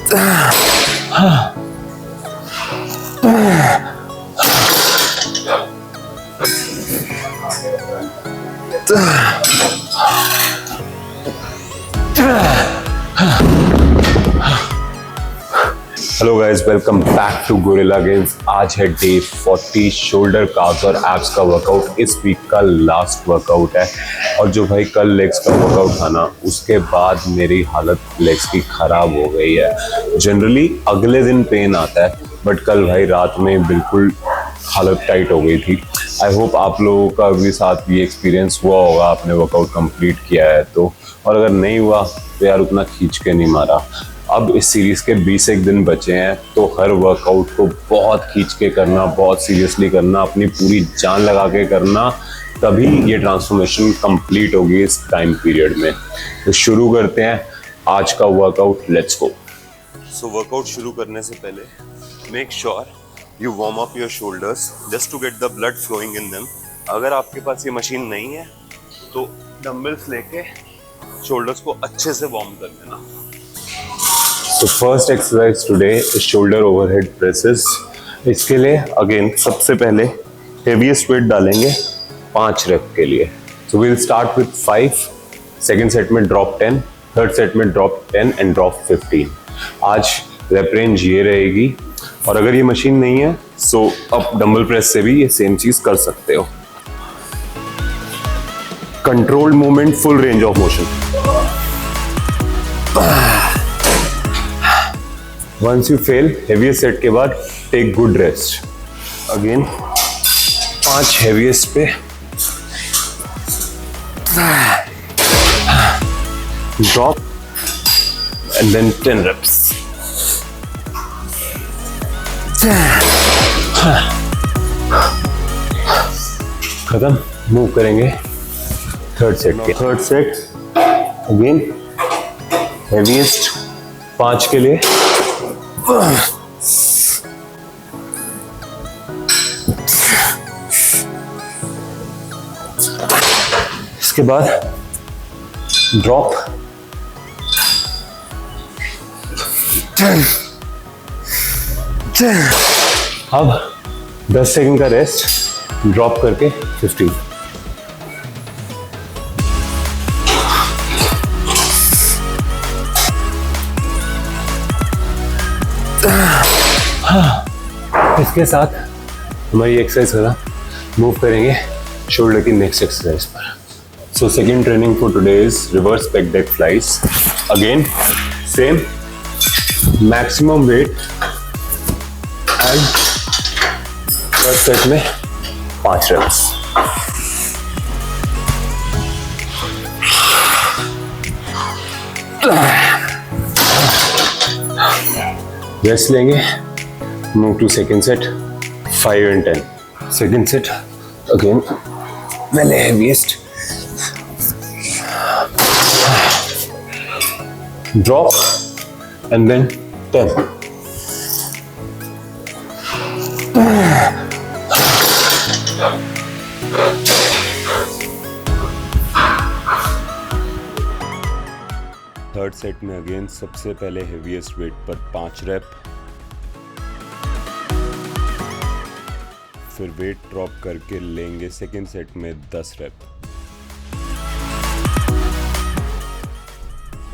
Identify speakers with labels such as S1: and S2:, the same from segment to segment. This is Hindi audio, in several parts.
S1: Hello guys, welcome back to Gorilla Games. आज है डे 40 शोल्डर कार्ब्स और एब्स का वर्कआउट। इस वीक का लास्ट वर्कआउट है और जो भाई कल लेग्स का वर्कआउट था ना, उसके बाद मेरी हालत लेग्स की ख़राब हो गई है। जनरली अगले दिन पेन आता है, बट कल भाई रात में बिल्कुल हालत टाइट हो गई थी। आई होप आप लोगों का भी साथ ये एक्सपीरियंस हुआ होगा, आपने वर्कआउट कंप्लीट किया है तो। और अगर नहीं हुआ तो यार उतना खींच के नहीं मारा। अब इस सीरीज़ के 20 एक दिन बचे हैं, तो हर वर्कआउट को बहुत खींच के करना, बहुत सीरियसली करना, अपनी पूरी जान लगा के करना, तभी ये ट्रांसफॉर्मेशन कंप्लीट होगी इस टाइम पीरियड में। तो शुरू करते हैं आज का workout, let's go. So workout शुरू करने से पहले make sure you warm up your shoulders just to get the blood flowing in them. अगर आपके पास ये मशीन नहीं है तो डंबल्स लेके शोल्डर्स को अच्छे से वार्म कर देना। So first exercise today is shoulder overhead presses। इसके लिए अगेन सबसे पहले heaviest weight डालेंगे 5 रेप के लिए। So we'll start with 5, second set में drop 10, थर्ड सेट में drop 10 and drop 15। आज रेप रेंज ये रहेगी। और अगर ये मशीन नहीं है so आप डंबल प्रेस से भी ये सेम चीज कर सकते हो। Controlled movement, full range of motion. Once you fail, heaviest set के बाद take good rest. Again, 5 heaviest पे drop and then 10 reps. खत्म। मूव करेंगे थर्ड सेट के। थर्ड सेट अगेन heaviest 5 के लिए। इसके बाद ड्रॉप, अब 10 सेकंड का रेस्ट, ड्रॉप करके 15। इसके साथ हमारी एक्सरसाइज खत्म। मूव करेंगे शोल्डर की नेक्स्ट एक्सरसाइज पर। So second training for today is reverse back deck flies. Again same maximum wait and first set में 5 रेप्स। रेस्ट लेंगे, move to second set 5 and 10। second set again well heaviest, drop and then 10। Third set में अगेन सबसे पहले हेवीएस्ट वेट पर 5 रेप, फिर वेट ड्रॉप करके लेंगे सेकेंड सेट में 10 रेप।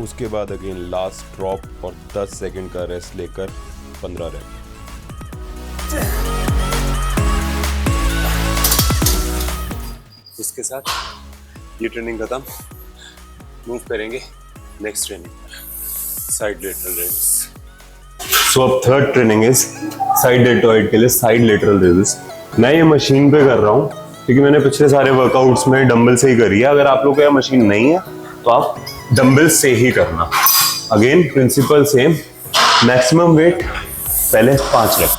S1: उसके बाद अगेन लास्ट ड्रॉप और 10 सेकंड का रेस्ट लेकर 15 रेप। इसके साथ ये ट्रेनिंग खत्म। मूव करेंगे नेक्स्ट ट्रेनिंग पर, साइड लेटरल रेज़। सो अब third training is side deltoid के लिए साइड लेटरल रेज़। मैं ये मशीन पे कर रहा हूँ क्योंकि मैंने पिछले सारे वर्कआउट्स में डंबल से ही करी है। अगर आप लोग को यह मशीन नहीं है तो आप डंबल से ही करना। Again principle same, maximum weight पहले 5 रेप।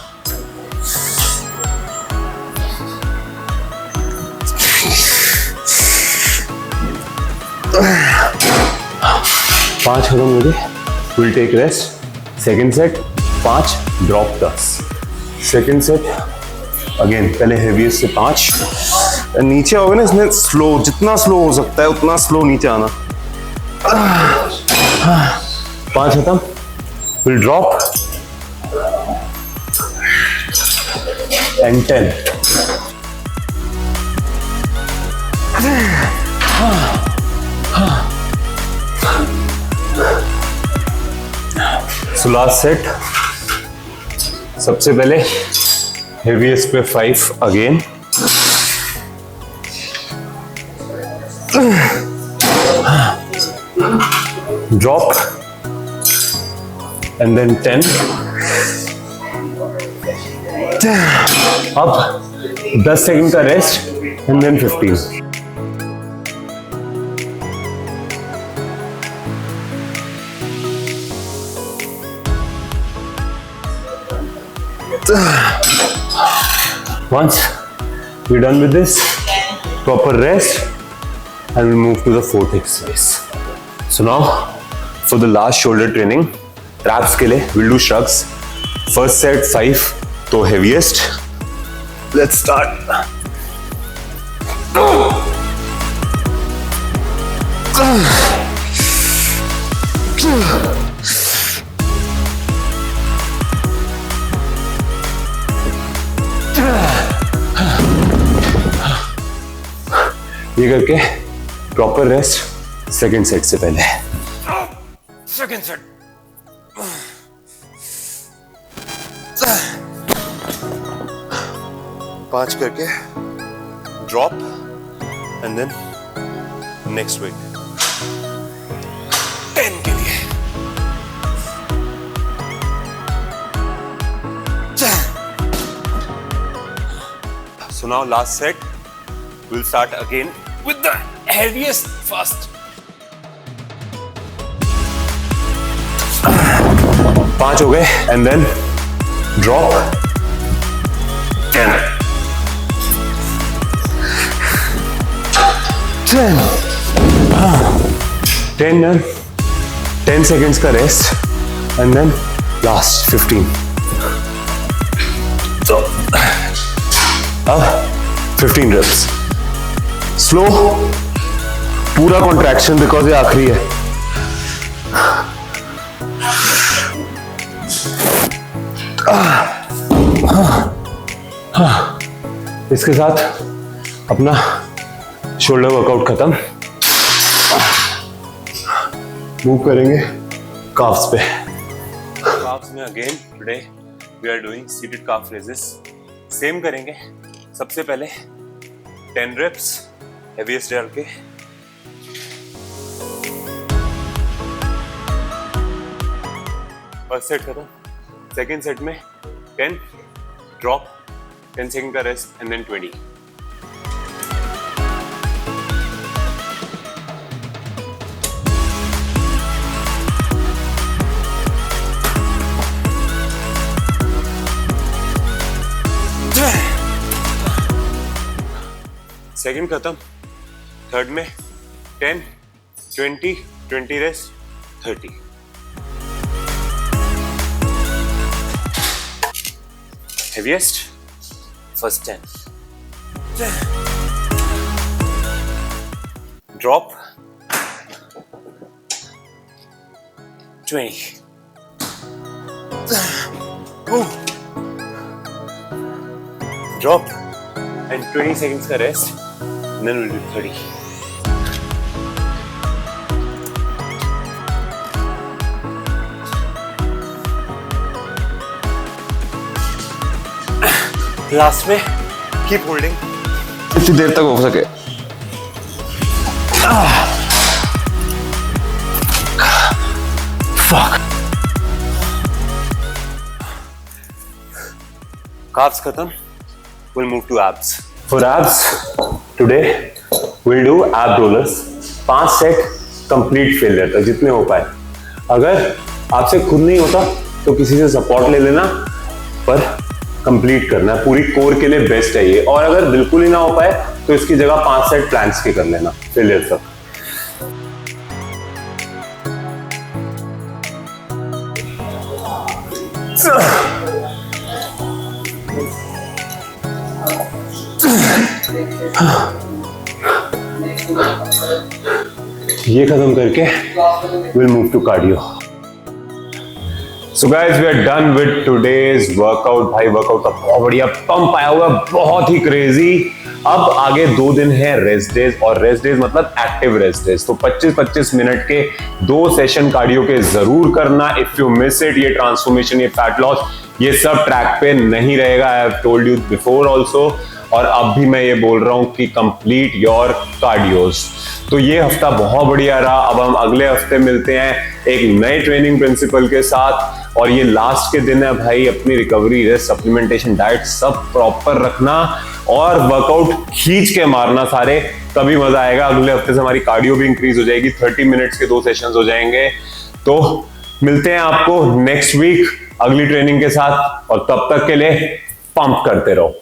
S1: पांच खत्म हो गए, will take rest. Second set 5, drop 10। Second set again पहले हेवीएस्ट से 5। नीचे आओगे ना इसमें स्लो, जितना स्लो हो सकता है उतना स्लो नीचे आना। 5 खत्म। We'll drop and 10. So last set. सबसे पहले heaviest पे 5 again. Drop and then 10. अब 10 सेकंड का rest and then 15. Once we're done with this, proper rest, and we'll move to the fourth exercise. So now, for the last shoulder training, traps के लिए we'll do shrugs. First set 5, तो heaviest. Let's start. ये करके प्रॉपर रेस्ट सेकंड सेट से पहले. Second set. पांच करके drop and then next weight 10 के लिए. So now last set, we'll start again with the heaviest first. 5 हो गए and then drop 10. 10 done. 10 seconds का rest and then last 15. So अब 15 reps. Slow, पूरा contraction because ये आखिरी है. इसके साथ अपना शोल्डर वर्कआउट खत्म. मूव करेंगे काफ्स पे. काफ्स में again today we are doing seated calf raises. Same करेंगे. सबसे पहले 10 reps हेवीएस्ट डाल के. फर्स्ट सेट खत्म. सेकेंड सेट में 10 ड्रॉप, 10 सेकंड का रेस्ट एंड देन 20. सेकंड खत्म. थर्ड में 10, 20, 20 rest, 30. Heaviest, first 10. Drop, 20. Drop and 20 seconds का rest, and then we'll do 30. Last में कीप होल्डिंग जितनी देर तक हो सके. Calves खत्म. We'll move to abs. For abs, today we'll do ab rollers. 5 set complete failure तक जितने हो पाए. अगर आपसे खुद नहीं होता तो किसी से सपोर्ट ले लेना, पर कंप्लीट करना है. पूरी कोर के लिए बेस्ट है ये. और अगर बिल्कुल ही ना हो पाए तो इसकी जगह 5 सेट प्लैंक्स के कर लेना फेलियर तक. ये खत्म करके will move to cardio. So guys we are done with today's workout. भाई वर्कआउट का बहुत बढ़िया पंप आया हुआ है, बहुत ही क्रेजी। अब आगे 2 दिन है रेस्ट डेज, और रेस्ट डेज मतलब एक्टिव रेस्ट डेज। तो 25-25 मिनट के 2 सेशन कार्डियो के जरूर करना। इफ यू मिस इट, ये ट्रांसफॉर्मेशन, ये फैट लॉस, ये सब ट्रैक पे नहीं रहेगा। I have told you before also, और अब भी मैं ये बोल रहा हूं कि कंप्लीट योर कार्डियोस। तो ये हफ्ता बहुत बढ़िया रहा। अब हम अगले हफ्ते मिलते हैं एक नए ट्रेनिंग प्रिंसिपल के साथ, और ये लास्ट के दिन है भाई। अपनी रिकवरी, रेस्ट, सप्लीमेंटेशन, डाइट सब प्रॉपर रखना और वर्कआउट खींच के मारना सारे, तभी मजा आएगा। अगले हफ्ते से हमारी कार्डियो भी इंक्रीज हो जाएगी, 30 मिनट्स के 2 सेशंस हो जाएंगे। तो मिलते हैं आपको नेक्स्ट वीक अगली ट्रेनिंग के साथ, और तब तक के लिए पंप करते रहो।